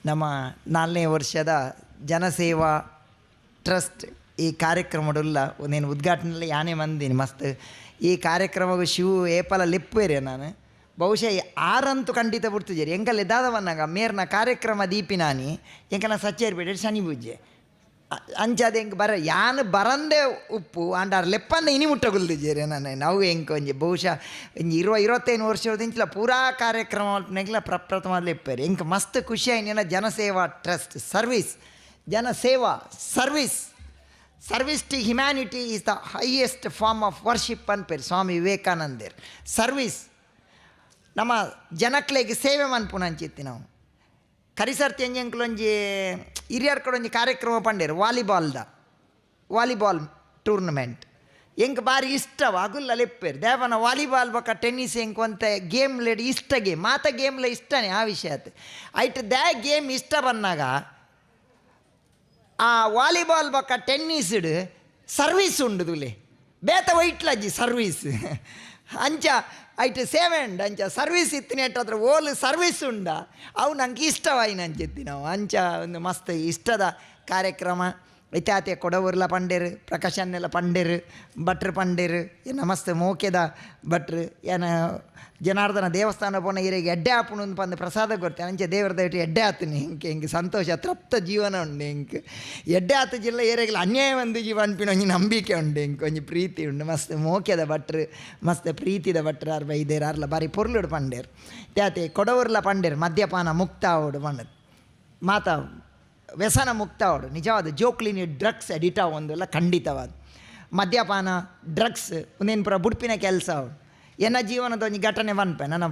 ನಮ್ಮ 4ನೇ ವರ್ಷದ ಜನಸೇವಾ ಟ್ರಸ್ಟ್ ಈ ಕಾರ್ಯಕ್ರಮಡುಲ್ಲ నేను ಉದ್ಘಾಟನೆಯಲ್ಲಿ ಯಾನೇ ಮಂದಿನಿ ಮಸ್ತ್ ಈ ಕಾರ್ಯಕ್ರಮವು ಶಿವು ಏಪಲ ಲೆಪ್ಪೇರೆ ನಾನು ಬಹುಶಃ ಆರಂತೂ ಖಂಡಿತ ಬಿಡ್ತಿದ್ದೀರಿ ಎಂಕಲ್ಲಿ ದಾದವನ್ನಾಗ ಮೇರ್ನ ಕಾರ್ಯಕ್ರಮ ದೀಪಿನಾನಿ ಎಂಕನ ಸಚ್ಚೇರ್ಬೇಡಿ ಶನಿ ಪೂಜೆ ಅಂಚಾದ ಹೆಂಗೆ ಯಾನು ಬರಂದೇ ಉಪ್ಪು ಅಂಡಾರ್ ಲೆಪ್ಪಂದ ಇನಿ ಮುಟ್ಟಗುಲ್ದಿದ್ದೀರಿ ನಾನು ನಾವು ಹೆಂಗೆ ಒಂಜಿ ಬಹುಶಃ ಒಂಜಿ 25 ವರ್ಷದಿಂಚಲ ಪೂರಾ ಕಾರ್ಯಕ್ರಮ ಮಲ್ಪನೆಗ್ಲ ಪ್ರಪ್ರಥಮ ಲೆಪ್ಪೇರಿ ಎಂಕ ಮಸ್ತ್ ಖುಷಿ ಆಯ್ನ Janaseva trust Janaseva service to humanity is the highest form of worship ಅನ್ಪೇರಿ ಸ್ವಾಮಿ ವಿವೇಕಾನಂದರ್ ಸರ್ವಿಸ್ ನಮ್ಮ ಜನಕ್ಲೆಗೆ ಸೇವೆ ಮನ್ಪುನಂಚಿತ್ತಿ ನಾವು ಕರಿಸರ್ತಿ ಎಂಜಂಕ್ಲೊಂಜಿ ಹಿರಿಯರ್ ಕಡೆ ಒಂಜಿ ಕಾರ್ಯಕ್ರಮ ಪಂಡೇರು ವಾಲಿಬಾಲ್ ಟೂರ್ನಮೆಂಟ್ ಎಂಕ್ ಬಾರಿ ಇಷ್ಟವ ಅಗುಲ್ಲ ಲೆಪ್ಪೇರು ದೇವನ ವಾಲಿಬಾಲ್ ಬೊಕ್ಕ ಟೆನ್ನಿಸ್ ಎಂಕ್ ಒಂತ ಗೇಮ್ ಲೆಡ್ ಇಷ್ಟ ಗೇಮ್ ಮಾತ ಗೇಮ್ಲ ಇಷ್ಟನೇ ಆ ವಿಷಯತ್ ಐಟ್ ದೇ ಗೇಮ್ ಇಷ್ಟ ಬಂದಾಗ ಆ ವಾಲಿಬಾಲ್ ಬೊಕ್ಕ ಟೆನ್ನಿಸ್ಡ್ ಸರ್ವೀಸ್ ಉಂಡು ತುಲೆ ಬೇತ ವೈಟ್ಲಜ್ಜಿ ಸರ್ವೀಸ್ ಅಂಚ ಐಟ್ ಸೇವೆಂಡ್ ಅಂಚ ಸರ್ವೀಸ್ ಇತ್ತಿನ ಹತ್ರ ಓಲ್ ಸರ್ವೀಸ್ ಉಂಡ ಅವು ನಂಗೆ ಇಷ್ಟವಾಯಿನ ಅಂಚಿತ್ತಿ ನಾವು ಅಂಚ ಒಂದು ಮಸ್ತ್ ಇಷ್ಟದ ಕಾರ್ಯಕ್ರಮ ಇತ್ಯಾತೆ ಕೊಡವರ್ಲ ಪಂಡೇರು ಪ್ರಕಾಶನ್ನೆಲ್ಲ ಪಂಡೇರು ಭಟ್ರು ಪಂಡೇರು ಏನ ಮಸ್ತ್ ಮೋಕೆದ ಭಟ್ರು ಏನ ಜನಾರ್ದನ ದೇವಸ್ಥಾನ ಪೋನ ಇರಿಗೆ ಎಡ್ಡೆ ಹಾಪುಣು ಪಂದು ಪ್ರಸಾದ ಕೊಡ್ತೇನೆ ಅಂಚೆ ದೇವರ ದಯವಿಟ್ಟು ಎಡ್ಡೆ ಆತನಿ ಹಿಂಗೆ ಸಂತೋಷ ತೃಪ್ತ ಜೀವನ ಉಂಡು ಹಿಂಗೆ ಎಡ್ಡೆ ಆತ ಜಿಲ್ಲ ಏರಿಗೆಲ್ಲ ಅನ್ಯಾಯ ಒಂದು ಜೀವ ಅನ್ಪಿನ ಒಂಜಿ ನಂಬಿಕೆ ಉಂಡು ಹಿಂಗೆ ಒಂಜಿ ಪ್ರೀತಿ ಉಂಡು ಮಸ್ತ್ ಮೋಕೆದ ಭಟ್ರು ಮಸ್ತ್ ಪ್ರೀತಿದ ಭಟ್ರು ಅರ್ ಬೈದೇರು ಅರ್ಲ ಬಾರಿ ಪೊರ್ಲುಡು ಪಂಡೇರು ತ್ಯಾತೆ ಕೊಡವರ್ಲ ಪಂಡೇರು ಮದ್ಯಪಾನ ಮುಕ್ತ ಅವಡು ಪಂಡದು ಮಾತಾ ವ್ಯಸನ ಮುಕ್ತ ಅವಡು ನಿಜವಾದ ಜೋಕ್ಲಿನಿ ಡ್ರಗ್ಸ್ ಅಡಿಟ್ ಒಂದೆಲ್ಲ ಖಂಡಿತವಾದ ಮದ್ಯಪಾನ ಡ್ರಗ್ಸ್ ಒಂದೇನು ಪುರ ಬುಡ್ಪಿನ ಕೆಲಸ ಅವಡು ಎನ್ನ ಜೀವನದ ಒಂಜಿ ಘಟನೆ ಬನ್ಪೆ ನನ್ನ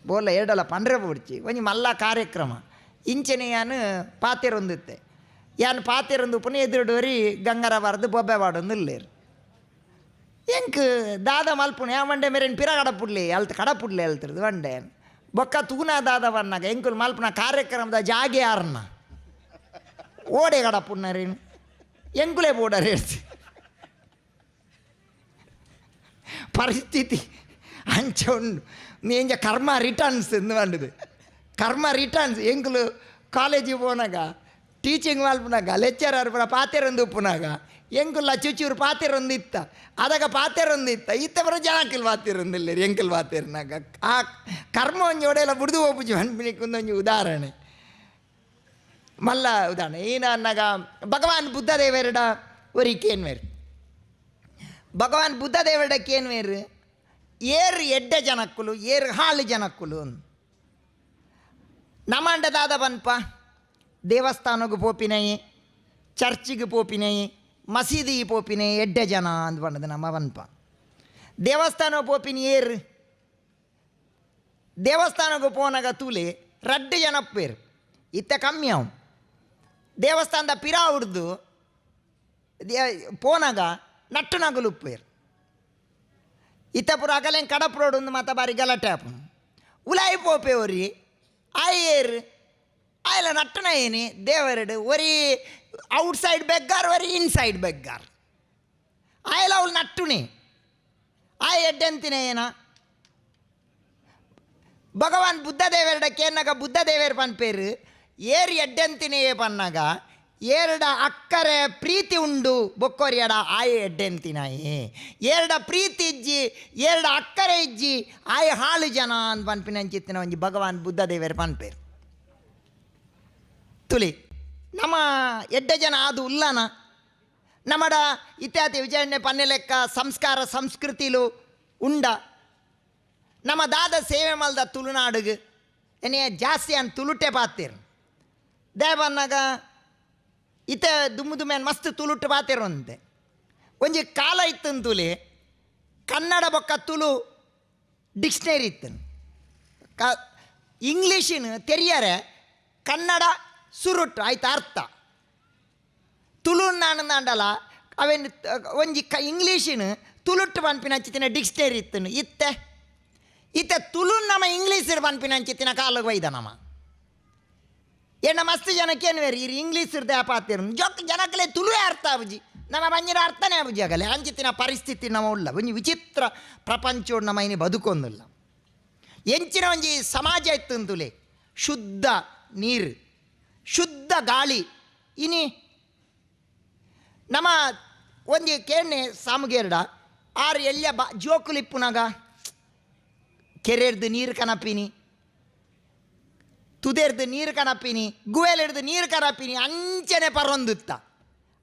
ಬೋಲ ಎರಡಲ್ಲ ಪಂಡ್ರೆ ಬುಡ್ಚಿ ಒಂಜಿ ಮಲ್ಲ ಕಾರ್ಯಕ್ರಮ ಇಂಚನೆ ಯಾನು ಪಾತೆರೊಂದಿತ್ತೆ ಯಾನು ಪಾತೆರೊಂದು ಪುನಃ ಎದುರುಡೋರಿ ಗಂಗರ ಬಾರದು ಬೊಬ್ಬೆ ಬಾಡೊಂದು ಇಲ್ಲೇರು ಎಂಕ್ ದಾದ ಮಲ್ಪುಣ ಯಾ ಮಂಡೆ ಮೇರೇನು ಪಿರ ಕಡಪುಡ್ಲಿ ಕಡಪುಡ್ಲಿ ಹೇಳ್ತಿರೋದು ಮಂಡೆ ಬೊಕ್ಕ ತೂನ ದಾದ ಬನ್ನಾಗ ಎಂಕುಲ್ ಮಲ್ಪುನ ಕಾರ್ಯಕ್ರಮದ ಜಾಗೆ ಯಾರನ್ನ ಓಡೆ ಕಡಪುಣ್ಣರೇನು ಎಂಕುಲೇ ಬೋಡರ್ ಹೇಳ್ತಿ ಪರಿಸ್ಥಿತಿ ಅಂಚ ಉಂಡು ನೀಂಜ ಕರ್ಮ ರಿಟರ್ನ್ಸ್ ಎಂದು ಬಂಡದು ಕರ್ಮ ರಿಟರ್ನ್ಸ್ ಎಂಕುಲು ಕಾಲೇಜಿಗೆ ಹೋನಾಗ ಟೀಚಿಂಗ್ ಮಲ್ಪುನಾಗ ಲೆಕ್ಚರರ್ ಪುರ ಪಾತೆರೊಂದು ಉಪ್ಪುನಾಗ ಎಂಕುಲ್ಲ ಚುಚೂರು ಪಾತೆರೊಂದು ಇತ್ತ ಅದಾಗ ಪಾತೆರೊಂದು ಇತ್ತ ಬರೋ ಜನಕ್ಕಿಲ್ ಪಾತೆರೊಂದಿಲ್ಲ ಎಂಕಲ್ ಪಾತೆರ್ನಾಗ ಆ ಕರ್ಮ ಒಂಜಿ ಒಡೆಯಲ್ಲ ಬುಡ್ದು ಹೋಗ್ಬುಜಿ ಅನ್ಪಿನಿಕ್ಕೊಂದೊಂಜಿ ಉದಾಹರಣೆ ಮಲ್ಲ ಉದಾಹರಣೆ ಏನು ಅನ್ನಾಗ ಭಗವಾನ್ ಬುದ್ಧದೇವರಡ ಒರಿಕೇನ್ವೇರು ಭಗವಾನ್ ಬುದ್ಧದೇವರಡ ಕೇನ್ವೇರು ಏರು ಎಡ್ಡೆ ಜನಕ್ಕುಲು ಏರು ಹಾಳು ಜನಕ್ಕುಲು ನಮ್ಮಂಡದಾದ ಬನ್ಪ ದೇವಸ್ಥಾನಕ್ಕೆ ಪೋಪಿನಯಿ ಚರ್ಚಿಗೆ ಪೋಪಿನಯಿ ಮಸೀದಿಗೆ ಪೋಪಿನಯಿ ಎಡ್ಡೆ ಜನ ಅಂತ ಬಂದದು ನಮ್ಮ ಬನ್ಪ ದೇವಸ್ಥಾನ ಪೋಪಿನ ಏರು ದೇವಸ್ಥಾನಕ್ಕೆ ಪೋನಾಗ ತೂಲೆ ರಡ್ಡು ಜನ ಪೇರು ಇತ್ತ ಕಮ್ಮಿ ಅವು ದೇವಸ್ಥಾನದ ಪಿರಾ ಹುಡ್ದು ಪೋನಾಗ ನಟ್ಟು ನಗುಲು ಉಪ್ಪೇರು ಇತ್ತ ಪುರ ಅಗಲೇನು ಕಡಪುರೋಡು ಒಂದು ಮಾತ ಬಾರಿ ಗಲಾಟೆ ಆಪು ಉಲಾಯಿ ಪೋಪೇವರಿ ಆಯೇರು ಆಯ್ಲ ನಟ್ಟನ ಏನಿ ದೇವರಡು ಒರಿ ಔಟ್ ಸೈಡ್ ಬೆಗ್ಗಾರ್ ಒರಿ ಇನ್ಸೈಡ್ ಬೆಗ್ಗಾರ್ ಆಯ್ಲ ಅವಳು ನಟ್ಟುನಿ ಆಯ್ ಎಡ್ಡೆಂತಿನ ಏನ ಭಗವಾನ್ ಬುದ್ಧದೇವರಡಕ್ಕೆ ಏನಾಗ ಬುದ್ಧದೇವರು ಪನ್ಪೇರು ಏರು ಎಡ್ಡೆಂತಿನೆಯೇ ಪನ್ನಾಗ ಏರಡ ಅಕ್ಕರೆ ಪ್ರೀತಿ ಉಂಡು ಬೊಕ್ಕೋರಿಯಡ ಆಯ ಎಡ್ಡೆಂತಿನಾಯಿ ಏರಡ ಪ್ರೀತಿ ಇಜ್ಜಿ ಏರಡ ಅಕ್ಕರೆ ಇಜ್ಜಿ ಆಯ ಹಾಳು ಜನ ಅಂತ ಪನ್ಪಿನಂಚಿತ್ತಿನ ಒಂಜಿ ಭಗವಾನ್ ಬುದ್ಧದೇವರು ಪನ್ಪೇರು ತುಲಿ ನಮ್ಮ ಎಡ್ಡೆ ಜನ ಅದು ಉಲ್ಲನ ನಮ್ಮಡ ಇತ್ಯಾದಿ ವಿಚಾರಣೆ ಪನ್ನೆ ಲೆಕ್ಕ ಸಂಸ್ಕಾರ ಸಂಸ್ಕೃತಿಲು ಉಂಡ ನಮ್ಮ ದಾದ ಸೇವೆ ಮಲ್ದ ತುಳುನಾಡುಗೆ ಏನೇ ಜಾಸ್ತಿ ಅನ್ ತುಳುಟೆ ಪಾತೇರು ದೇವನ್ನಾಗ ಇತ ದುಮ್ಮೇನು ಮಸ್ತ್ ತುಳುಟ್ಟು ಪಾತೇರಂತೆ ಒಂಜಿ ಕಾಲ ಇತ್ತನ್ ತುಲಿ ಕನ್ನಡ ಬೊಕ್ಕ ತುಳು ಡಿಕ್ಷನರಿ ಇತ್ತನು ಇಂಗ್ಲೀಷಿನ ತೆರಿಯರೆ ಕನ್ನಡ ಸುರುಟ್ಟು ಆಯ್ತು ಅರ್ಥ ತುಳು ನಾನಂದಲ್ಲ ಅವೇನು ಒಂಜಿ ಇಂಗ್ಲೀಷಿನ ತುಳುಟ್ಟು ಪನ್ಪಿನ ಹಚ್ಚಿತ್ತಿನ ಡಿಕ್ಷನರಿ ಇತ್ತನು ಇತ್ತ ತುಳು ನಮ್ಮ ಇಂಗ್ಲೀಷ್ ಪನ್ಪಿನ ಹಂಚಿತ್ತಿನ ಕಾಲಕ್ಕೆ ಒಯ್ದ ನಮ್ಮ ಏನ ಮಸ್ತ್ ಜನಕ್ಕೆ ಏನ್ವೇರಿ ಇರು ಇಂಗ್ಲೀಷ್ ಇರ್ದೆ ಪಾತಿರು ಜೊಕ್ ಜನಕ್ಕಲೇ ತುಳುವೇ ಅರ್ಥ ಆಬುಜಿ ನಮ್ಮ ಬಂಜಿನ ಅರ್ಥನೇ ಆಬುಜಿ ಆಗಲೇ ಅಂಚಿತ್ತಿನ ಪರಿಸ್ಥಿತಿ ನಮ್ಮ ಉಳ್ಳ ಒಂಜಿ ವಿಚಿತ್ರ ಪ್ರಪಂಚ ನಮ್ಮ ಇನಿ ಬದುಕೊಂದಿಲ್ಲ ಎಂಚಿನ ಒಂಜಿ ಸಮಾಜ ಇತ್ತಂತುಲೆ ಶುದ್ಧ ನೀರು ಶುದ್ಧ ಗಾಳಿ ಇನಿ ನಮ್ಮ ಒಂಜಿ ಕೇಣೆ ಸಾಮುಗೇರ್ಡ ಆರು ಎಳ್ಯ ಜೋಕುಲಿಪ್ಪುನಾಗ ಕೆರೆರ್ದು ನೀರು ಕನಪಿನಿ, ತುದೆರ್ದು ನೀರು ಕನಪಿನಿ, ಗುವೆಲೆರ್ದು ನೀರು ಕನಪಿನಿ, ಅಂಚನೆ ಪರೊಂದುತ್ತ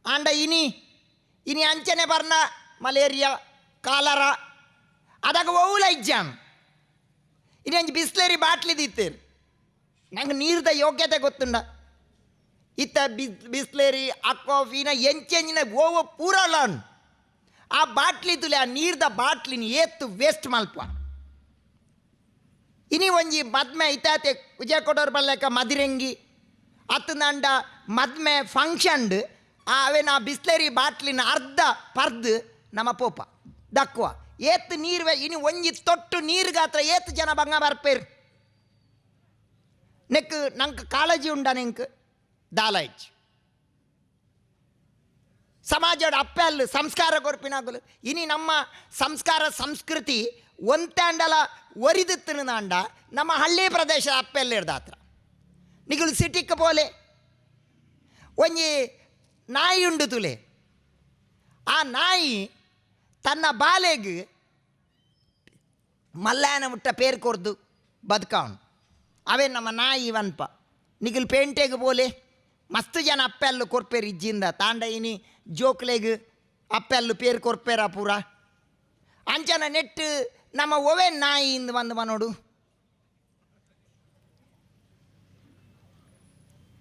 ಆಂಡ ಇನಿ ಅಂಚನೆ ಬರ್ನ ಮಲೇರಿಯಾ ಕಾಲರ ಅದಾಗ ಓವುಲ ಇಜ್ಜಾಮ್ ಇನಿ ಅಂಚೆ ಬಿಸ್ಲೇರಿ ಬಾಟ್ಲಿ ದಿತ್ತೇರು. ನಂಗೆ ನೀರ್ದ ಯೋಗ್ಯತೆ ಗೊತ್ತುಂಡ ಇತ್ತ ಬಿಸ್ಲೇರಿ ಅಕ್ವಾಫಿನ ಎಂಚೆಂಚಿನ ಓವ ಪೂರ ಲಾನ್ ಆ ಬಾಟ್ಲಿ ತುಲೆ ಆ ನೀರ್ದ ಬಾಟ್ಲಿನ ಏತ್ತು ವೇಸ್ಟ್ ಮಲ್ಪ. ಇನಿ ಒಂಜಿ ಮದ್ಮೆ ಇತ್ತಾತೆ ವಿಜಯ ಕೊಡೋರ್ ಬಲ್ಲೆಕ ಮದಿರೆಂಗಿ ಹತ್ತು ನಂಡ ಮದ್ಮೆ ಫಂಕ್ಷನ್ಡ್ ಅವೇನ ಬಿಸ್ಲೇರಿ ಬಾಟ್ಲಿನ ಅರ್ಧ ಪರ್ದು ನಮ್ಮ ಪೋಪ ದಕ್ಕುವ ಏತ್ತು ನೀರು ಇನಿ ಒಂಜಿ ತೊಟ್ಟು ನೀರು ಗಾತ್ರ ಏತ್ತು ಜನ ಬಂಗ ಬರ್ಪೇರು. ನೆಕ್ ನಂಗೆ ಕಾಳಜಿ ಉಂಡ ನೆಂಕ್ ದಾಲಾಯ್ಚ್ ಸಮಾಜದ ಅಪ್ಪೆಲ್ಲು ಸಂಸ್ಕಾರ ಕೊರ್ಪಿನಾಗಲು ಇನಿ ನಮ್ಮ ಸಂಸ್ಕಾರ ಸಂಸ್ಕೃತಿ ಒಂತಾಂಡಲ ಒರಿದಿತ್ತಂಡ ನಮ್ಮ ಹಳ್ಳಿ ಪ್ರದೇಶ ಅಪ್ಪೆಲ್ಲ ಇರ್ದಾತ್ರ ನಿಗುಲು ಸಿಟಿಕ್ ಪೋಲೆ ಒಂಜಿ ನಾಯಿ ಉಂಡು ತುಲೆ. ಆ ನಾಯಿ ತನ್ನ ಬಾಲೆಗ್ ಮಲ್ಲಾಯನ ಮುಟ್ಟ ಪೇರು ಕೊರ್ದು ಬದುಕವನು ಅವೇ ನಮ್ಮ ನಾಯಿ ವನ್ಪ. ನಿಗುಲು ಪೇಂಟೆಗೆ ಬೋಲೆ ಮಸ್ತ್ ಜನ ಅಪ್ಪೆಲ್ಲು ಕೊರ್ಪೇರು ಇಜ್ಜಿಂದ ತಾಂಡ ಇನಿ ಜೋಕ್ಲೆಗ್ ಅಪ್ಪೆಲ್ಲು ಪೇರು ಕೊರ್ಪೇರ ಪೂರ ಅಂಚನ ನೆಟ್ಟು ನಮ್ಮ ಒವೆ ನಾಯಿಯಿಂದ ಬಂದು ಮನೋಡು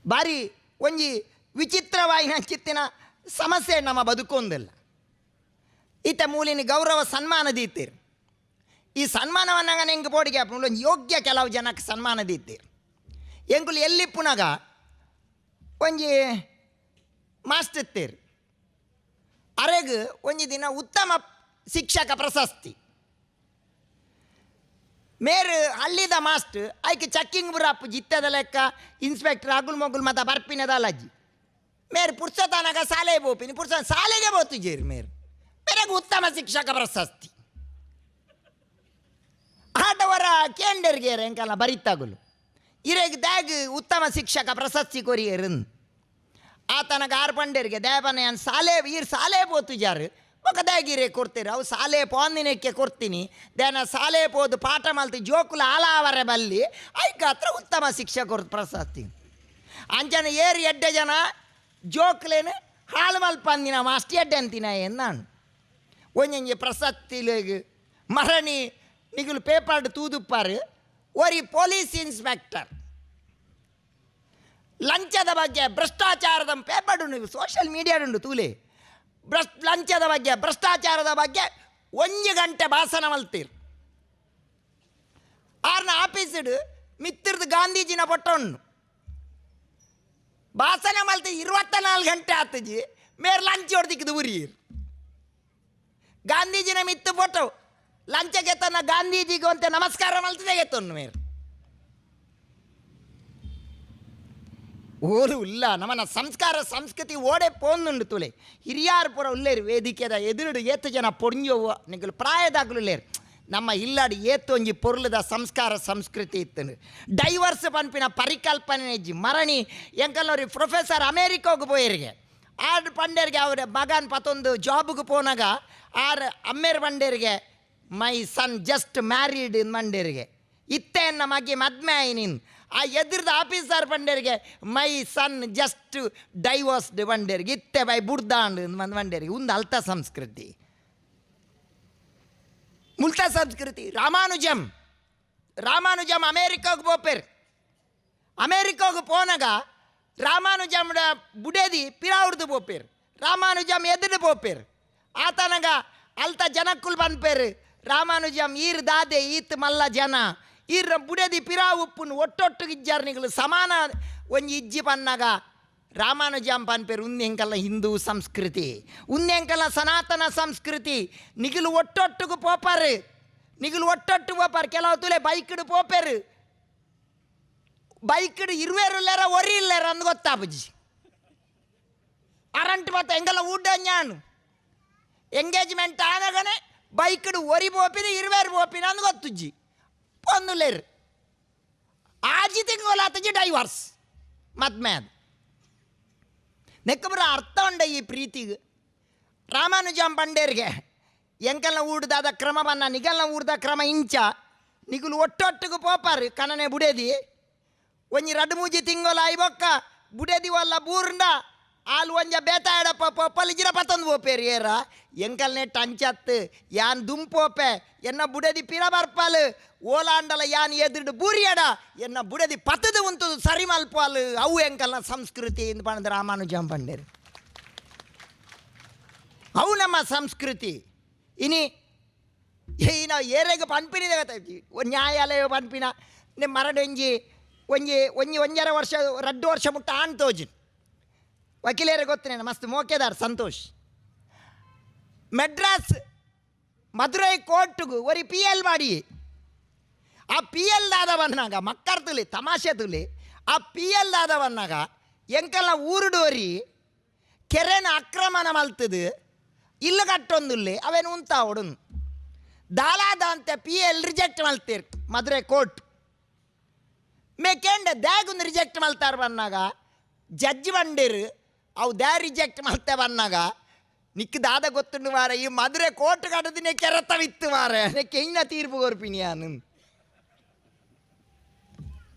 ಬಾರಿ ಒಂಜಿ ವಿಚಿತ್ರವಾಯಿನ ಚಿತ್ತಿನ ಸಮಸ್ಯೆ ನಮ್ಮ ಬದುಕೊಂದಿಲ್ಲ. ಈತ ಮೂಲಿನ ಗೌರವ ಸನ್ಮಾನ ದೀತೀರು. ಈ ಸನ್ಮಾನವನ್ನಾಗ ಹೆಂಗೆ ಬೋಡಿಗೆ ಒಂದು ಯೋಗ್ಯ ಕೆಲವು ಜನಕ್ಕೆ ಸನ್ಮಾನ ದೀತೀರು. ಎಂಕುಲು ಎಲ್ಲಿ ಪುನಗ ಒಂಜಿ ಮಾಸ್ತಿರ್ತೀರು ಅರೆಗ್ ಒಂಜಿ ದಿನ ಉತ್ತಮ ಶಿಕ್ಷಕ ಪ್ರಶಸ್ತಿ ಮೇರು ಹಳ್ಳಿದ ಮಾಸ್ಟ್ ಆಯ್ಕೆ ಚಕ್ಕಿಂಗ್ ಬುರಾಪು ಜಿತ್ತದ ಲೆಕ್ಕ ಇನ್ಸ್ಪೆಕ್ಟರ್ ಅಗುಲ್ ಮೊಗುಲ್ ಮತ ಬರ್ಪಿನದ ಅಜ್ಜಿ ಮೇರು ಪುರ್ಸತನಾಗ ಶಾಲೆ ಬೋಪಿನಿ ಪುರ್ಸ ಶಾಲೆಗೆ ಬೋತುಜೇರಿ ಮೇರು ಮೇರೆಗೆ ಉತ್ತಮ ಶಿಕ್ಷಕ ಪ್ರಶಸ್ತಿ ಆಟವರ ಕೇಂಡರ್ಗೆ ಎಂಕಲ್ಲ ಬರಿತಾಗುಲು ಇರೆಗ್ ದ್ಯಾಗ್ ಉತ್ತಮ ಶಿಕ್ಷಕ ಪ್ರಶಸ್ತಿ ಕೊರಿಯರು ಆತನಗ ಆರ್ಪಂಡರಿಗೆ ದೇವನ ಶಾಲೆ ಈರು ಶಾಲೆ ಬೋತುಜಾರು ఒక దాగిరే ಕೊಡ್ತೀರಿ ಅವು ಶಾಲೆ ಪೋಂದಿನಕ್ಕೆ ಕೊಡ್ತೀನಿ ದೇನ ಶಾಲೆ ಪೋದು ಪಾಠ ಮಲ್ತಿ ಜೋಕುಲ ಆಲಾವರೆ ಬಲ್ಲಿ ಐಕ ಹತ್ರ ಉತ್ತಮ ಶಿಕ್ಷಕರು ಪ್ರಶಸ್ತಿ ಅಂಚನ ಏರು ಎಡ್ಡೆ ಜನ ಜೋಕ್ಲೇನು ಹಾಳು ಮಲ್ಪಂದಿನ ಅಷ್ಟು ಎಡ್ಡೆ ಅಂತಿನ ನಾನು ಒಂಜಿ ಪ್ರಶಸ್ತಿಲೇಗೆ ಮರಣಿ ನಿಗುಲು ಪೇಪರ್ಡ್ ತೂದುಪ್ಪಾರು ಒರಿ ಪೊಲೀಸ್ ಇನ್ಸ್ಪೆಕ್ಟರ್ ಲಂಚದ ಬಗ್ಗೆ ಭ್ರಷ್ಟಾಚಾರದ ಪೇಪರ್ಡು ನೀವು ಸೋಷಿಯಲ್ ಮೀಡಿಯಾಡುಂಡು ತೂಲೆ ಲಂಚದ ಬಗ್ಗೆ ಭ್ರಷ್ಟಾಚಾರದ ಬಗ್ಗೆ 1 ಗಂಟೆ ಭಾಷಣ ಮಲ್ತೀರು ಆರ್ನ ಆಫೀಸಿಡು ಮಿತ್ತಿರ್ದು ಗಾಂಧೀಜಿನ ಪೊಟ್ಟೊಣ್ಣು ಭಾಷಣ ಮಲ್ತಿ 24 ಗಂಟೆ ಆತಜಿ ಮೇರ್ ಲಂಚ್ ಹೊಡೆದಿಕ್ಕಿದು ಉರಿಯರು ಗಾಂಧೀಜಿನ ಮಿತ್ತು ಫೋಟೋ ಲಂಚಕ್ಕೆ ತನ್ನ ಗಾಂಧೀಜಿಗೆ ಅಂತ ನಮಸ್ಕಾರ ಮಲ್ತಿದೆ ತೊನ್ನು ಮೇರು ಓಲು ಇಲ್ಲ ನಮ್ಮನ ಸಂಸ್ಕಾರ ಸಂಸ್ಕೃತಿ ಓಡೆ ಪೋಂದುಂಡು ತುಲೆ ಹಿರಿಯಾರು ಪುರ ಉಲ್ಲೇರು ವೇದಿಕೆದ ಎದುರುಡು ಏತು ಜನ ಪೊಂಜೋವು ನಿಗಲು ಪ್ರಾಯದಾಗಲುಲ್ಲೇರು ನಮ್ಮ ಇಲ್ಲಾಡಿ ಏತು ಒಂಜಿ ಪೊರ್ಲದ ಸಂಸ್ಕಾರ ಸಂಸ್ಕೃತಿ ಇತ್ತು ಡೈವರ್ಸ್ ಪನ್ಪಿನ ಪರಿಕಲ್ಪನೆ ಇಜ್ಜಿ ಮರಣಿ ಎಂಕಲ್ನವ್ರಿ ಪ್ರೊಫೆಸರ್ ಅಮೇರಿಕಾಗೆ ಪೋಯರಿಗೆ ಆಡ್ ಪಂಡೇರಿಗೆ ಅವ್ರ ಮಗನ್ ಪತ್ತೊಂದು ಜಾಬ್ಗೆ ಪೋನಾಗ ಆರ್ ಅಮ್ಮೇರ್ ಪಂಡೇರಿಗೆ ಮೈ ಸನ್ ಜಸ್ಟ್ ಮ್ಯಾರಿಡ್ ಮಂಡೇರಿಗೆ ಇತ್ತೆ ಎನ್ನ ಮಗೆ ಮದ್ಮೆ ಆಯ್ನಿನ್ ಆ ಎದುರ್ದ ಆಫೀಸರ್ ಪಂಡೇರಿಗೆ ಮೈ ಸನ್ ಜಸ್ಟ್ ಡೈವೋರ್ಸ್ಡ್ ಪಂಡೇರಿಗೆ ಇತ್ತೆ ಬೈ ಬುಡ್ದಾಂಡ್ ಪಂಡೇರಿಗೆ ಒಂದು ಅಲ್ತ ಸಂಸ್ಕೃತಿ ಮುಲ್ತ ಸಂಸ್ಕೃತಿ ರಾಮಾನುಜಂ ಅಮೇರಿಕಾಗೆ ಪೋಪೇರು ಅಮೇರಿಕಾಗೆ ಪೋನಾಗ ರಾಮಾನುಜಂಡ ಬುಡೇದಿ ಪಿರಾವ್ರದ್ದು ಪೋಪೇರು ರಾಮಾನುಜಂ ಎದುರು ಪೋಪೇರು ಆತನಗ ಅಲ್ತ ಜನಕ್ಕುಲ್ ಬಂದ್ಪೇರು ರಾಮಾನುಜಂ ಈರ್ ದಾದೆ ಈತ್ ಮಲ್ಲ ಜನ ಈರ್ ಬುಡೇದಿ ಪಿರಾ ಉಪ್ಪುನು ಒಟ್ಟೊಟ್ಟಿಗಿಜ್ಜಾರು ನಿಗಲು ಸಮಾನ ಒಂಜಿ ಇಜ್ಜಿ ಪನ್ನಾಗ ರಾಮಾನುಜಂ ಪನ್ಪೇರು ಉಂದೆಂಕಲ್ಲ ಹಿಂದೂ ಸಂಸ್ಕೃತಿ ಉಂದೆಂಕಲ್ಲ ಸನಾತನ ಸಂಸ್ಕೃತಿ ನಿಗಲು ಒಟ್ಟೊಟ್ಟಿಗೆ ಪೋಪಾರು ನಿಗಲು ಒಟ್ಟೊಟ್ಟು ಪೋಪಾರು ಕೆಲವು ತುಲೆ ಬೈಕ್ಡು ಪೋಪೇರು ಬೈಕ್ಡು ಇರುವೇರುಲ್ಲಾರ ಒರಿ ಇಲ್ಲಾರ ಅಂದ್ ಗೊತ್ತಾಪಜ್ಜಿ ಅರಂಟ್ ಮತ್ತ ಎಂಗೆಲ್ಲ ಊಟ ஞாನು ಎಂಗೇಜ್ಮೆಂಟ್ ಆನಾಗನೆ ಬೈಕ್ಡು ಒರಿ ಪೋಪಿನ ಇರುವೇರು ಪೋಪಿನ ಅಂದ್ ಗೊತ್ತುಜ್ಜಿ ಪೊಂದುಲೇರು ಆಜಿ ತಿಂಗೋಲಾತಜ್ಜಿ ಡೈವರ್ಸ್ ಮದ್ಮೆ ಅದು ನೆಕ್ಕಬರ ಅರ್ಥ ಉಂಡ ಈ ಪ್ರೀತಿಗೆ. ರಾಮಾನುಜಂ ಪಂಡೇರಿಗೆ ಎಂಕಲ್ನ ಊಡ್ದಾದ ಕ್ರಮ ಬನ್ನ ನಿಗಲ್ನ ಊಡ್ದ ಕ್ರಮ ಇಂಚ ನಿಗುಲು ಒಟ್ಟೊಟ್ಟಿಗೆ ಪೋಪಾರು ಕಣನೆ ಬುಡೇದಿ ಒಂಜಿ 2-3 ತಿಂಗಳು ಆಯ್ಬೊಕ್ಕ ಬುಡೇದಿ ಒಲ್ಲ ಬೂರ್ಂಡ ಆಲು ಒಂಜ ಬೇತಾಡ ಪೊಪ್ಪಲಿಜಿರ ಪತ್ತೊಂದು ಪೋಪೇರಿ ಏರ ಎಂಕಲ್ ನೆಟ್ ಅಂಚತ್ತು ಯಾನ್ ದುಂಪೋಪೆ ಎನ್ನ ಬುಡದಿ ಪಿರ ಬರ್ಪಾಲು ಓಲಾಂಡಲ ಯಾನ್ ಎದುರು ಬೂರಿಯಡ ಎನ್ನ ಬುಡದಿ ಪತ್ತದು ಉಂಟು ಸರಿ ಮಲ್ಪಾಲು ಅವು ಎಂಕಲ್ನ ಸಂಸ್ಕೃತಿ ಎಂದು ಪಂಡ ರಾಮಾನುಜಂ ಪಂಡೇರು. ಅವು ನಮ್ಮ ಸಂಸ್ಕೃತಿ. ಇನಿ ಈನ ಏರೆಗೆ ಪನ್ಪಿನಿದೆ ಗೊತ್ತಾಯ್ತು ನ್ಯಾಯಾಲಯ ಪನ್ಪಿನ ನಿಮ್ಮ ಮರಡೊಂಜಿ ಒಂಜರ ವರ್ಷ 2 ವರ್ಷ ಮುಟ್ಟ ಆಣ್ತೋಜಿ ವಕೀಲರೇ ಗೊತ್ತೇನೆ ಮಸ್ತ್ ಮೋಕೆದಾರ್ ಸಂತೋಷ್ ಮೆಡ್ರಾಸ್ ಮಧುರೈ ಕೋರ್ಟ್ಗೂ ಒರಿ PL ಮಾಡಿ ಆ PL ದಾದ ಬಂದಾಗ ಮಕ್ಕರ್ ತುಲಿ ತಮಾಷೆ ತುಲಿ ಆ PL ದಾದ ಬಂದಾಗ ಎಂಕಲ್ನ ಊರುಡೋರಿ ಕೆರೆನ ಆಕ್ರಮಣ ಮಲ್ತದು ಇಲ್ಲು ಕಟ್ಟೊಂದುಲ್ಲೆ ಅವೇನು ಉಂತ ಅವಡನ್ ದಾಲಾದ ಅಂತ PL ರಿಜೆಕ್ಟ್ ಮಲ್ತೀರ್ ಮಧುರೈ ಕೋರ್ಟ್ ಮೇಕೆಂಡ ದ್ಯಾಗೊಂದು ರಿಜೆಕ್ಟ್ ಮಲ್ತಾರ ಬಂದಾಗ ಜಡ್ಜ್ ಬಂಡೇರು ಅವು ದ್ಯಾ ರಿಜೆಕ್ಟ್ ಮಲ್ತೆ ಬಂದಾಗ ನಿಕ್ಕ ದಾದ ಗೊತ್ತುಂಡು ಮಾರ ಈ ಮಧುರೈ ಕೋರ್ಟ್ ಕಟ್ಟದಿನೇ ಕೆರತವಿತ್ತು ಮಾರ ನೆಕ್ಕೆ ಇನ್ನ ತೀರ್ಪು ಕೊರ್ಪಿನಿ ನಾನು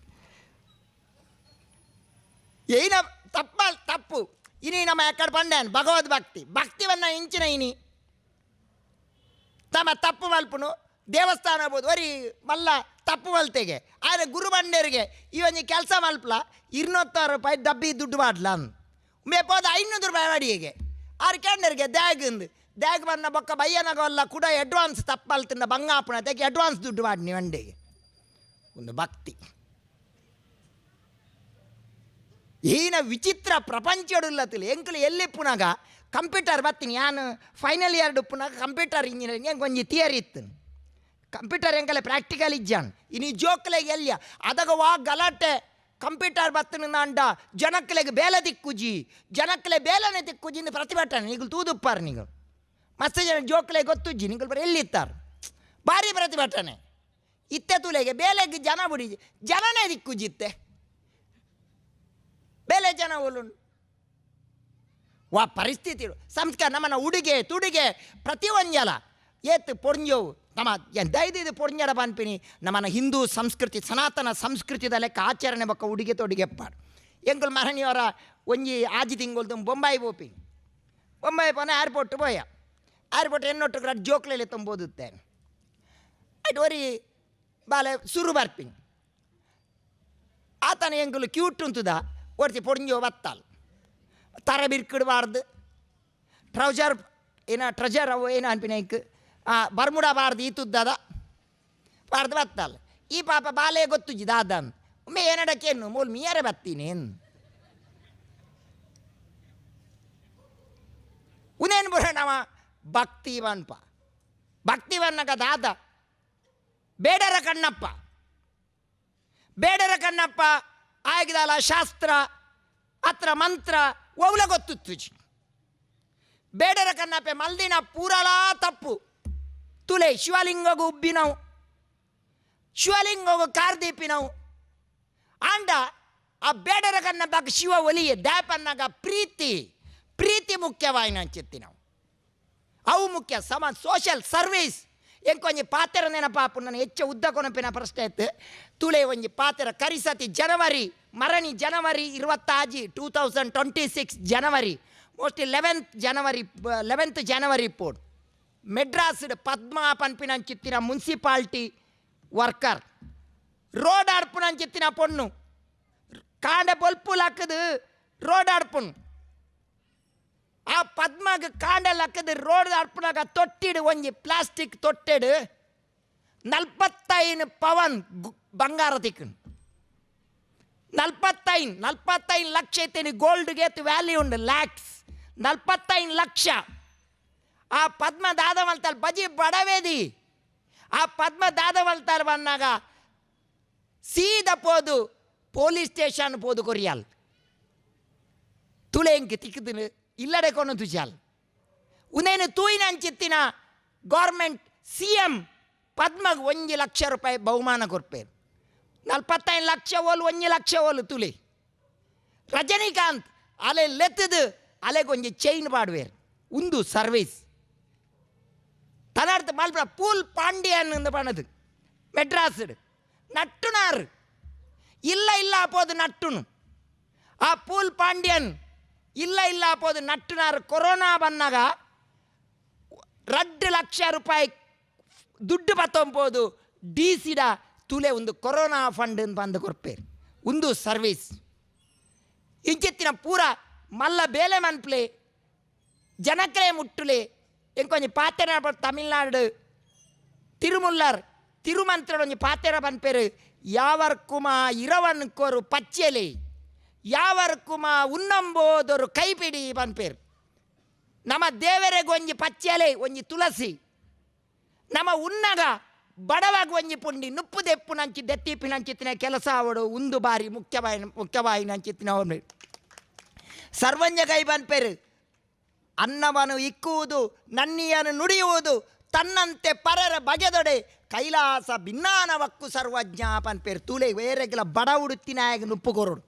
ಏನ ತಪ್ಪು ಇನಿ ನಮ್ಮ ಎಕ್ಕಡ ಪಂಡೇನು ಭಗವದ್ ಭಕ್ತಿವನ್ನ ಇಂಚಿನ ಇನಿ ತಮ್ಮ ತಪ್ಪು ಮಲ್ಪುನು ದೇವಸ್ಥಾನ ಆಗ್ಬೋದು ವರಿ ಮಲ್ಲ ತಪ್ಪು ಮಲ್ತೆಗೆ ಆದರೆ ಗುರು ಬಂಡೇರಿಗೆ ಈ ಒಂದು ಕೆಲಸ ಮಲ್ಪಲ 200 ರೂಪಾಯಿ ಡಬ್ಬಿ ದುಡ್ಡು ಮಾಡ್ಲ ಮೇಪೋದ 500 ರೂಪಾಯಿ ಅಡಿಗೆ ಆರು ಕೆಂಡರಿಗೆ ದ್ಯಾಗ್ ಬನ್ನ ಬೊಕ್ಕ ಬಯ್ಯನಗಲ್ಲ ಕೂಡ ಅಡ್ವಾನ್ಸ್ ತಪ್ಪಲ್ತಿಂದ ಬಂಗಾಪುಣ ತೆಗೆ ಅಡ್ವಾನ್ಸ್ ದುಡ್ಡು ಮಾಡಿ ವಂಡೆಗೆ ಒಂದು ಭಕ್ತಿ ಈನ ವಿಚಿತ್ರ ಪ್ರಪಂಚಡುಲ್ಲತಿಲ್ಲ ಎಂಕಲು ಎಲ್ಲಿ ಪುನಗ ಕಂಪ್ಯೂಟರ್ ಬರ್ತೀನಿ ನಾನು ಫೈನಲ್ ಇಯರ್ ಪುನಗ ಕಂಪ್ಯೂಟರ್ ಇಂಜಿನಿಯರಿಂಗ್ ಕೊಂಚ ಥಿಯರಿ ಇತ್ತು ಕಂಪ್ಯೂಟರ್ ಎಂಕಲೆ ಪ್ರಾಕ್ಟಿಕಲ್ ಇಜ್ಜಾನ್ ಇನ್ನು ಜೋಕ್ಲೆಗೆ ಎಲ್ಲಿಯ ಅದಾಗ ವಾ ಗಲಾಟೆ ಕಂಪ್ಯೂಟರ್ ಬತ್ತನ ಅಂಡ ಜನಕ್ಲೆಗೆ ಬೇಲೆ ದಿಕ್ಕುಜಿ ಜನಕ್ಲೆ ಬೇಲನೆ ದಿಕ್ಕುಜಿ ಇಂದ ಪ್ರತಿಭಟನೆ ನಿಗಲು ತೂದುಪ್ಪಾರ ನೀವು ಮಸ್ತ್ ಜನ ಜೋಕ್ಲೆ ಗೊತ್ತುಜ್ಜಿ ನಿಗಲು ಬರ ಎಲ್ಲಿತ್ತಾರ ಭಾರಿ ಪ್ರತಿಭಟನೆ ಇತ್ತೆ ತುಲೆಗೆ ಬೇಲೆಗೆ ಜನ ಬಿಡಿ ಜನನೇ ದಿಕ್ಕುಜಿತ್ತೆ ಬೇಲೆ ಜನ ಒಲುಂಡು ವಾ ಪರಿಸ್ಥಿತಿ ಸಂಸ್ಕಾರ ನಮ್ಮನ್ನ ಉಡುಗೆ ತುಡುಗೆ ಪ್ರತಿಯೊಂಜಲ ಏತ್ ಪೊರ್ಂಜೋವು ನಮ್ಮ ದೈದಿದು ಪೊರ್ಂಜಡ ಪನ್ಪಿನಿ ನಮ್ಮನ್ನ ಹಿಂದೂ ಸಂಸ್ಕೃತಿ ಸನಾತನ ಸಂಸ್ಕೃತಿದ ಲೆಕ್ಕ ಆಚರಣೆ ಬಕ್ಕ ಉಡುಗೆ ತೊಡುಗೆ ಪಾಡು ಎಂಕಲ್ ಮರಣಿಯವರ ಒಂಜಿ ಆಜಿ ತಿಂಗೊಳ್ದು ಬೊಂಬಾಯಿ ಪೋಪಿ ಬೊಂಬಾಯಿ ಪೋನ ಏರ್ಪೋರ್ಟ್ ಪೋಯ ಏರ್ಪೋರ್ಟ್ ಎನ್ನೊಟ್ಟು ರಡ್ ಜೋಕ್ಲೆಲೆ ತುಂಬೋದುತ್ತೆ ಅಟ್ ಒರಿ ಬಾಲೆ ಸುರು ಬರ್ಪಿಂಗ್ ಆತನ ಎಂಕಲು ಕ್ಯೂಟ್ ಉಂತುದ ಒರ್ತಿ ಪೊರ್ಂಜೋ ಬತ್ತಾಲ್ ತರ ಬಿರ್ಕಿಡಬಾರ್ದು ಟ್ರೌಜರ್ ಟ್ರೆಜರ್ ಅವು ಏನು ಅನ್ಪಿನೈಕ್ ಬರ್ಮುಡ ಬಾರ್ದು ಈತುದ್ದದ ಬಾರ್ದು ಬತ್ತಲ್ಲ ಈ ಪಾಪ ಬಾಲೆ ಗೊತ್ತುಜ್ಜಿ ದಾದನ್ ಒಮ್ಮೆ ಏನಡಕ್ಕೇನು ಮೂಲ್ ಮೀಯರೆ ಬತ್ತೀನಿ ಉನೇನು ಬರೋಣವ ಭಕ್ತಿವನ್ನಗ ದಾದ ಬೇಡರ ಕಣ್ಣಪ್ಪ ಆಗಿದಲ್ಲ ಶಾಸ್ತ್ರ ಅತ್ರ ಮಂತ್ರ ಒವ್ಲ ಗೊತ್ತುತ್ತುಜಿ ಬೇಡರ ಕನ್ನಪ್ಪೆ ಮಲ್ದಿನ ಪೂರಲಾ ತಪ್ಪು ತುಲೆ ಶಿವಲಿಂಗಗೂ ಉಬ್ಬಿನವು ಶಿವಲಿಂಗಗೂ ಕಾರ್ದೀಪಿನವು ಆಂಡ ಆ ಬೇಡರ ಕನ್ನಪ್ಪ ಶಿವ ಒಲಿಯೆ ದ್ಯಾಪನ್ನಾಗ ಪ್ರೀತಿ ಮುಖ್ಯವಾಯಿನ ಅಂಚಿತ್ತಿ ನಾವು ಅವು ಮುಖ್ಯ ಸೋಷಲ್ ಸರ್ವೀಸ್ ಎಂಕೊಂಜಿ ಪಾತೆರ ನೆನಪಾಪು ನಾನು ಹೆಚ್ಚು ಉದ್ದ ಕೊನಪಿನ ಪ್ರಶ್ನೆ ಇತ್ತು ತುಳೆ ಒಂಜಿ ಪಾತೆರ ಕರಿಸತಿ ಜನವರಿ 2026 ಜನವರಿ ಮೋಸ್ಟ್ಲಿ 11th ಜನವರಿ ಪೋಡ್ ಮೆಡ್ರಾಸ್ ಪದ್ಮ ಪನ್ಪಿನಂಚಿತ್ತಿನ ಮುನ್ಸಿಪಾಲ್ಟಿ ವರ್ಕರ್ ರೋಡ್ ಆಡ್ಪುನಂಚಿತ್ತಿನ ಪೊಣ್ಣು ಕಾಂಡೆ ಬೊಲ್ಪು ಲಕ್ಕದು ರೋಡ್ ಆಡ್ಪುಣ್ ಆ ಪದ್ಮಗ ಕಾಂಡೆ ಲಕ್ಕದು ರೋಡ್ ಆಡ್ಪುನಾಗ ತೊಟ್ಟಿಡು ಒಂಜಿ ಪ್ಲಾಸ್ಟಿಕ್ ತೊಟ್ಟೆಡು 45 ಪವನ್ ಬಂಗಾರ ತಿಕ್ಕಣ್ 45 ಲಕ್ಷ ಐತೇನಿ ಗೋಲ್ಡ್ಗೆ ಎತ್ತು ವ್ಯಾಲ್ಯೂ ಉಂಡು ಲ್ಯಾಕ್ಸ್ 45 ಲಕ್ಷ ಆ ಪದ್ಮ ದಾದ ಮಲ್ತಾಲ್ ಬಜಿ ಬಡವೇದಿ ಆ ಪದ್ಮ ದಾದ ಮಲ್ತಾಲ್ ಬಂದಾಗ ಸೀದ ಪೋದು ಪೊಲೀಸ್ ಸ್ಟೇಷನ್ ಪೋದು ಕೊರಿಯಾಲ್ ತುಳೆ ಎಂಕ್ ತಿಕ್ಕದು ಇಲ್ಲಡೆ ಕೊನು ತುಜಾಲ್ ಉನೇನು ತೂಯಿನ ಅಂಚಿತ್ತಿನ ಗೌರ್ಮೆಂಟ್ CM ಪದ್ಮಗ್ 1 ಲಕ್ಷ ರೂಪಾಯಿ ಬಹುಮಾನ ಕೊರ್ಪೇರು 45 ಲಕ್ಷ ಓಲು 1 ಲಕ್ಷ ಓಲು ತುಳಿ ರಜನಿಕಾಂತ್ ಅಲೆ ಲೆತ್ತದು ಅಲೆಗೊಂಜಿ ಚೈನ್ ಪಾಡುವೇರು ಉಂದು ಸರ್ವೀಸ್ ತನಾರ್ಥ ಮಲ್ಪ ಪೂಲ್ ಪಾಂಡ್ಯನ್ ಎಂದು ಪಣದು ಮೆಡ್ರಾಸ್ ನಟ್ಟುನಾರು ಇಲ್ಲ ಇಲ್ಲ ಆಪೋದು ನಟ್ಟುನು ಆ ಪೂಲ್ ಪಾಂಡ್ಯನ್ ಇಲ್ಲ ಇಲ್ಲ ಆಪೋದು ನಟ್ಟುನಾರು ಕೊರೋನಾ ಬಂದಾಗ 2 ಲಕ್ಷ ರೂಪಾಯಿ ದುಡ್ಡು ಬತ್ತೊಂಬೋದು ಡಿ ಸಿಡ ತುಲೆ ಒಂದು ಕೊರೋನಾ ಫಂಡ್ ಅಂತ ಬಂದು ಕೊರ್ಪೇರು ಒಂದು ಸರ್ವೀಸ್ ಇಂಚಿತ್ತಿನ ಪೂರ ಮಲ್ಲ ಬೇಲೆ ಮನ್ಪ್ಲೆ ಜನಕ್ರೆ ಮುಟ್ಟುಲೆ ಎಂಕೊಂಜಿ ಪಾತೆರ ತಮಿಳ್ನಾಡು ತಿರುಮುಲ್ಲರ್ ತಿರುಮಂತ್ರ ಒಂಜಿ ಪಾತೆರ ಪನ್ಪೇರು ಯಾವರ್ಕುಮ ಇರವನ್ಕೋರು ಪಚ್ಚೆಲೆ ಯಾವರ್ಕುಮ ಉನ್ನಂಬೋದೊರು ಕೈಪಿಡಿ ಪನ್ಪೇರು ನಮ್ಮ ದೇವರಿಗೆ ಒಂಜಿ ಪಚ್ಚೆಲೆ ಒಂಜಿ ತುಳಸಿ ನಮ್ಮ ಉನ್ನಗ ಬಡವಾಗ ಒಂಜಿ ಪುಂಡಿ ನುಪ್ಪು ದೆಪ್ಪು ನಂಚಿ ದೆತ್ತಿಪ್ಪಿ ನಂಚಿತ್ತಿನ ಕೆಲಸ ಅವಡು ಒಂದು ಬಾರಿ ಮುಖ್ಯವಾಯಿ ನಂಚಿತ್ತಿನ ಅವನು ಸರ್ವಂಜ ಕೈ ಪನ್ಪೇರು ಅನ್ನವನ್ನು ಇಕ್ಕುವುದು ನನ್ನಿಯನ್ನು ನುಡಿಯುವುದು ತನ್ನಂತೆ ಪರರ ಬಗೆದೊಡೆ ಕೈಲಾಸ ಭಿನ್ನಾನವಕ್ಕು ಸರ್ವಜ್ಞ ಪನ್ಪೇರು ತೂಲೆ ಬೇರೆಗೆಲ್ಲ ಬಡ ಉಡುತ್ತಿನಾಗ ನುಪ್ಪು ಕೊರೋಡು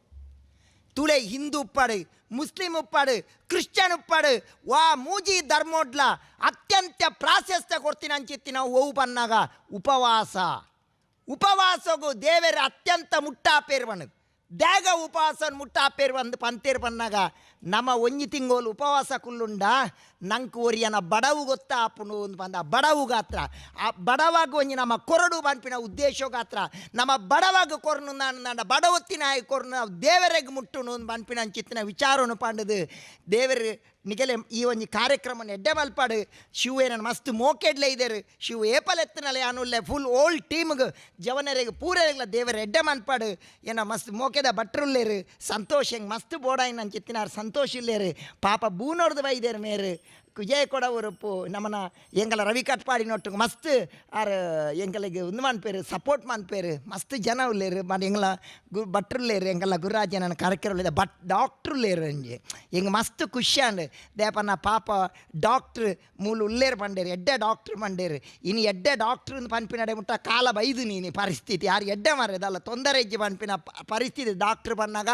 ತೂಲೆ ಹಿಂದೂ ಉಪ್ಪಾಡು ಮುಸ್ಲಿಂ ಉಪ್ಪಾಡು ಕ್ರಿಶ್ಚಿಯನ್ ಉಪ್ಪಾಡು ವಾ ಮೂಜಿ ಧರ್ಮೋಡ್ಲ ಅತ್ಯಂತ ಪ್ರಾಶಸ್ತ್ಯ ಕೊಡ್ತೀನಿ ಅಂಚಿತ್ತಿ ನಾವು ಓವು ಬನ್ನಾಗ ಉಪವಾಸಗೂ ದೇವರ ಅತ್ಯಂತ ಮುಟ್ಟಾಪೇರ್ವನು ದೇಗ ಉಪವಾಸ ಮುಟ್ಟಾಪೇರು ಒಂದು ಪಂತೇರು ಬನ್ನಾಗ ನಮ್ಮ ಒಂಜಿ ತಿಂಗೋಲು ಉಪವಾಸ ಕುಲ್ಲುಂಡ ನಂಗೆ ಒರಿಯನ ಬಡವು ಗೊತ್ತಾಪುನು ಅಂತ ಬಂದ ಬಡವು ಗಾತ್ರ ಆ ಬಡವಾಗ ಒಂಜಿ ನಮ್ಮ ಕೊರಡು ಪಂಪಿನ ಉದ್ದೇಶ ಗಾತ್ರ ನಮ್ಮ ಬಡವಾಗ ಕೊರನು ನನ್ನ ಬಡವತ್ತಿನ ಕೊರನು ದೇವರಿಗೆ ಮುಟ್ಟುನು ಅಂತ ಪಂಪಿನ ಅಂಚಿತ್ತಿನ ವಿಚಾರನು ಪಾಂಡದು ದೇವರು ನಿಗಲೆ ಈ ಒಂಜಿ ಕಾರ್ಯಕ್ರಮ ಎಡ್ಡೆ ಮಲ್ಪಾಡು ಶಿವ ಏನನ್ನು ಮಸ್ತ್ ಮೋಕೆಡ್ಲೆ ಇದ್ದಾರೆ ಶಿವ ಏಪಲ್ ಎತ್ತನಲೆ ಅನ್ನುಲ್ಲೆ ಫುಲ್ ಓಲ್ಡ್ ಟೀಮ್ಗೆ ಜವನರಿಗೆ ಪೂರೈಗ್ಲ ದೇವರ ಎಡ್ಡೆ ಮನ್ಪಾಡು ಏನ ಮಸ್ತ್ ಮೋಕೆದ ಭಟ್ರುಲ್ಲೇರು ಸಂತೋಷ್ ಹೆಂಗೆ ಮಸ್ತ್ ಬೋಡಾಯಿನ ಅಂಚಿತ್ತಿನಾರು ಸಂತೋಷ್ ಇಲ್ಲೇರು ಪಾಪ ಬೂನೋರ್ದು ಬೈದೇರು ಮೇರು ವಿಜಯ ಕೊಡ ಉರುಪು ನಮ್ಮನ ಎಂಗಲ ರವಿ ಕಟ್ಪಾಡಿನೊಟ್ಟು ಮಸ್ತ್ ಆರು ಎಂಗಳಿಗೆ ಒಂದು ಮನ್ಪೇರು ಸಪೋರ್ಟ್ ಮನ್ಪೇರು ಮಸ್ತ್ ಜನ ಉಲ್ಲೇರು ಮಾಡಿ ಎಂಗಲ ಭಟ್ರುಲ್ಲೇರು ಎಂಗಲ್ಲ ಗುರುರಾಜನ ಕಾರ್ಯಕ್ರಮ ಡಾಕ್ಟ್ರುಲ್ಲೇರು ಅಂಜಿ ಎಂಗೆ ಮಸ್ತ್ ಖುಷಿಯಾಂಡು ದೇಪನ ಪಾಪ ಡಾಕ್ಟ್ರು ಮೂಲು ಉಲ್ಲೇರು ಪಂಡೇರು ಎಡ್ಡೆ ಡಾಕ್ಟ್ರು ಪಂಡೇರು ಇನ್ನು ಎಡ್ಡೆ ಡಾಕ್ಟ್ರು ಪನ್ಪಿನಡೆ ಮುಟ್ಟ ಕಾಲ ಬೈದು ನೀನು ಪರಿಸ್ಥಿತಿ ಯಾರು ಎಡ್ಡೆ ಮಾರೇದಲ್ಲ ತೊಂದರೆ ಇಜ್ಜಿ ಪನ್ಪಿನ ಪರಿಸ್ಥಿತಿ ಡಾಕ್ಟ್ರು ಬಂದಾಗ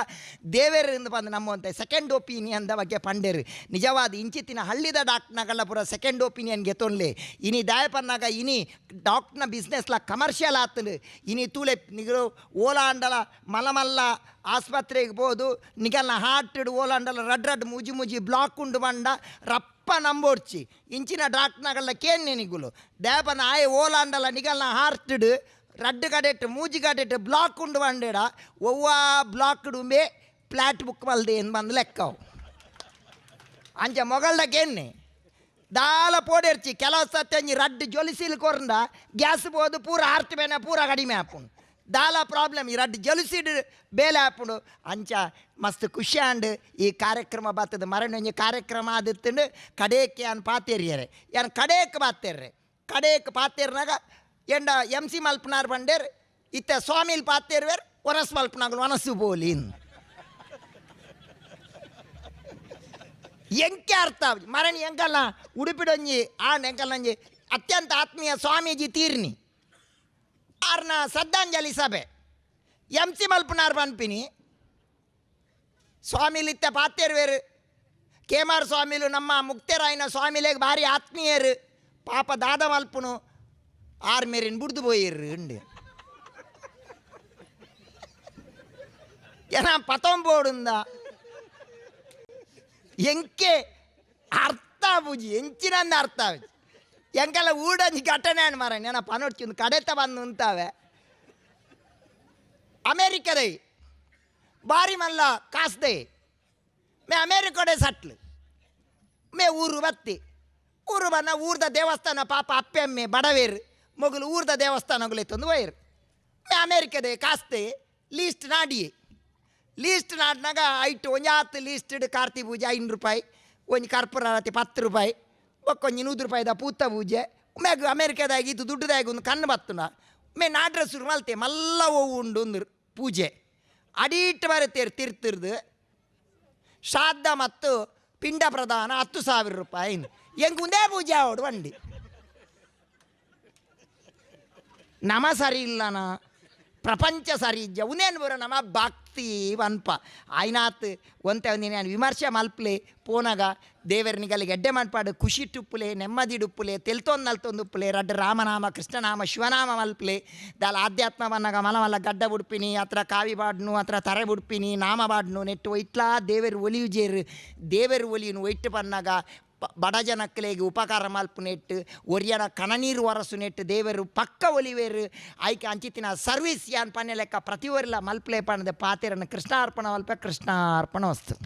ದೇವೇರಿಂದ ಬಂದು ನಮ್ಮಂತೆ ಸೆಕೆಂಡ್ ಒಪಿನಿಯನ್ ಬಗ್ಗೆ ಪಂಡೇರು ನಿಜವಾದ ಇಂಚಿತ್ತಿನ ಹಳ್ಳಿದ ಡಾಕ್ಟ್ನಾಗಲ್ಲ ಪೂರ ಸೆಕೆಂಡ್ ಒಪಿನಿಯನ್ ಗೆತ್ತೊನ್ಲೆ ಇನಿ ದಾಯ ಪನ್ನಾಗ ಇನಿ ಡಾಕ್ಟ್ನ ಬಿಸ್ನೆಸ್ಲ ಕಮರ್ಷಿಯಲ್ ಆತನು ಇನಿ ತೂಲೆ ನಿಗರು ಓಲಾಂಡಲ ಮಲಮಲ್ಲ ಆಸ್ಪತ್ರೆಗೆ ಬೋದು ನಿಗಲ್ನ ಹಾರ್ಟ್ ಓಲಾಂಡಲ ರಡ್ ಮುಜಿ ಬ್ಲಾಕ್ ಉಂಡು ಬಂಡ ರಪ್ಪ ನಂಬೋಡ್ಚಿ ಇಂಚಿನ ಡಾಕ್ಟ್ನಾಗಲ್ಲ ಕೇನ್ನೆ ನಿಗುಲು ದೇಪನ ಆಯ್ ಓಲಾಂಡಲ ನಿಗಲ್ನ ಹಾರ್ಟ್ ರಡ್ಡು ಕಡೆಟ್ಟು ಮೂಜಿ ಕಡೆಟ್ಟು ಬ್ಲಾಕ್ ಉಂಡು ಬಂಡೇಡ ಒವ್ವ ಬ್ಲಾಕ್ ಡುಂಬೆ ಫ್ಲಾಟ್ ಬುಕ್ ಬಲ್ದೆ ಏನು ಬಂದು ಲೆಕ್ಕವು ಅಂಚ ಮೊಗಲ್ಡಕ್ಕೇನೆ ದಾಲ ಪೋಡೆರ್ಚಿ ಕೆಲವು ಸತ್ಯಂಜಿ ರಡ್ಡು ಜೊಲಿಸಿಲ್ ಕೊರಂಡ ಗ್ಯಾಸ್ ಬೋದು ಪೂರ ಆರ್ತ್ ಬೇನೆ ಪೂರ ಕಡಿಮೆ ಹಾಪುಂಡು ದಾಲ ಪ್ರಾಬ್ಲಮ್ ಈ ರಡ್ಡು ಜೊಲಿಸಿಡು ಬೇಲೆ ಹಾಪುಂಡು ಅಂಚ ಮಸ್ತ್ ಖುಷಿಯಾಂಡು ಈ ಕಾರ್ಯಕ್ರಮ ಬರ್ತದೆ ಮರಣೊಂಜಿ ಕಾರ್ಯಕ್ರಮ ಆದಿತ್ತಂಡು ಕಡೇಕ್ಕೆ ಅನ್ ಪಾತೇರಿಯರೆ ಏನು ಕಡೇಕ್ ಬಾತೇರ್ರೆ ಕಡೇಕ್ ಪಾತೇರ್ನಾಗ ಎಂಡ MC ಮಲ್ಪನಾರ್ ಬಂಡೇರ್ ಇತ್ತ ಸ್ವಾಮಿಲ್ ಪಾತೇರ್ವೇರ್ ಒರಸ್ ಮಲ್ಪನಾಗಲು ಒನಸು ಬೋಲಿನ್ ಎಂಕೆ ಅರ್ಥ ಮರಣಿ ಎಂಕಲ್ಲ ಉಡುಪಿಡೊಂಜಿ ಎಂಕಲ್ಲಂಜಿ ಅತ್ಯಂತ ಆತ್ಮೀಯ ಸ್ವಾಮೀಜಿ ತೀರ್ನಿ ಆರ್ನ ಶ್ರದ್ಧಾಂಜಲಿ ಸಭೆ MC ಮಲ್ಪನಾರ್ ಪನ್ಪಿನಿ ಸ್ವಾಮಿಲಿತ್ತ ಪಾತೇರ್ವೇರು ಕೇಮಾರ್ ಸ್ವಾಮಿಲು ನಮ್ಮ ಮುಕ್ತರಾಯಿನ ಸ್ವಾಮಿಲೇಗೆ ಭಾರಿ ಆತ್ಮೀಯರು ಪಾಪ ದಾದ ಮಲ್ಪುನು ಆರ್ ಮೇರಿನ ಬುಡ್ದು போயிரு ಉಂಡು ಏನ ಪತಂಬೋಡುಂದ ಎಂಕೆ ಅರ್ಥ ಬುಜಿ ಎಂಚಿನಂದ ಅರ್ಥ ಎಂಕೆಲ್ಲ ಊಡಂಜಿ ಘಟನೆ ಮರ ನೆನ ಪನೊಡ್ಚಿ ಕಡೆತ ಬಂದು ಉಂತಾವೆ ಅಮೇರಿಕದೈ ಬಾರಿ ಮಲ್ಲ ಕಾಸ್ದೆ ಮೇ ಅಮೇರಿಕಡೆ ಸಟ್ಲು ಮೇ ಊರು ಬತ್ತಿ ಊರು ಬನ್ನ ಊರ್ದ ದೇವಸ್ಥಾನ ಪಾಪ ಅಪ್ಪೆಮ್ಮೆ ಬಡವೇರು ಮೊಗಲು ಊರ್ದ ದೇವಸ್ಥಾನಗುಲೆತ್ತೊಂದು ವೈರು ಮೇ ಅಮೇರಿಕದೆ ಕಾಸ್ತೆ ಲೀಸ್ಟ್ ನಾಡಿಯೇ ಲೀಸ್ಟ್ ನಾಡ್ನಾಗ ಐಟು ಒಂಜಾತ್ ಲೀಸ್ಟ್ ಕಾರ್ತಿ ಪೂಜೆ 5 ರೂಪಾಯಿ ಒಂಜಿ ಕರ್ಪೂರ ಆರತಿ 10 ರೂಪಾಯಿ ಒಕ್ಕೊಂಜಿ 100 ರೂಪಾಯಿದ ಪೂತ ಪೂಜೆ ಮ್ಯಾಗ ಅಮೇರಿಕಾದಾಗ ಇದು ದುಡ್ಡುದಾಗ ಒಂದು ಕಣ್ಣು ಬತ್ತುನ ಮೇ ನಾಡ್ರ ಶುರು ಮಲ್ತೆ ಮಲ್ಲ ಹೋವು ಉಂಡು ಒಂದು ಪೂಜೆ ಅಡೀಟ್ ಬರುತ್ತೇರು ತಿರ್ತಿರ್ದು ಶ್ರಾದ್ದ ಮತ್ತು ಪಿಂಡ ಪ್ರದಾನ 10,000 ರೂಪಾಯಿ ಹೆಂಗೆ ಒಂದೇ ಪೂಜೆ ಆವಡು ವಂಡಿ ನಮ ಸರಿ ಇಲ್ಲನ ಪ್ರಪಂಚ ಸರಿ ಇಜ್ಜ ಉನೇನು ಬರೋ ನಮ್ಮ ಭಕ್ತಿ ವನ್ಪ ಆಯ್ನಾತ್ ಒಂತೆ ಒಂದಿನ ನಾನು ವಿಮರ್ಶೆ ಮಲ್ಪಲೆ ಪೋನಾಗ ದೇವರನಿಗಲ್ಲಿ ಗೆಡ್ಡೆ ಮಾಡ್ಪಾಡು ಖುಷಿ ಟುಪ್ಪುಲೆ ನೆಮ್ಮದಿ ಡುಪ್ಪುಲೆ ತೆಲ್ತೊಂದು ನಲ್ತೊಂದುಪ್ಪುಲೆ ರಡ್ಡ ರಾಮನಾಮ ಕೃಷ್ಣನಾಮ ಶಿವನಾಮ ಮಲ್ಪಲೆ ದಾಲ ಆಧ್ಯಾತ್ಮ ಬನ್ನಾಗ ಮಲ ಮಲ್ಲ ಗಡ್ಡ ಬುಡ್ಪಿನಿ ಹತ್ರ ಕಾವಿ ಬಾಡ್ನು ಹತ್ರ ತರೆ ಬುಡ್ಪಿನಿ ನಾಮ ಬಾಡ್ನು ನೆಟ್ಟು ಇಟ್ಲಾ ದೇವರು ಒಲಿಯುಜೇರು ದೇವರು ಒಲಿಯುನು ಒಯ್ಟ್ಟು ಬನ್ನಾಗ ಬಡ ಜನಕ್ಕಲೆಗೆ ಉಪಕಾರ ಮಲ್ಪು ನೆಟ್ಟು ಒರಿಯನ ಕಣನೀರು ಒರಸು ನೆಟ್ಟು ದೇವರು ಪಕ್ಕ ಒಲಿವೇರು ಆಯ್ಕೆ ಅಂಚಿತ್ತಿನ ಸರ್ವಿಸ್ ಯಾನ್ ಪನ್ನೆ ಲೆಕ್ಕ ಪ್ರತಿ ಒರಿಲ ಮಲ್ಪಲೆ ಪಣದ ಪಾತೆರನ್ನು ಕೃಷ್ಣಾರ್ಪಣ ಮಲ್ಪೆ ಕೃಷ್ಣಾರ್ಪಣ ವಸ್ತು.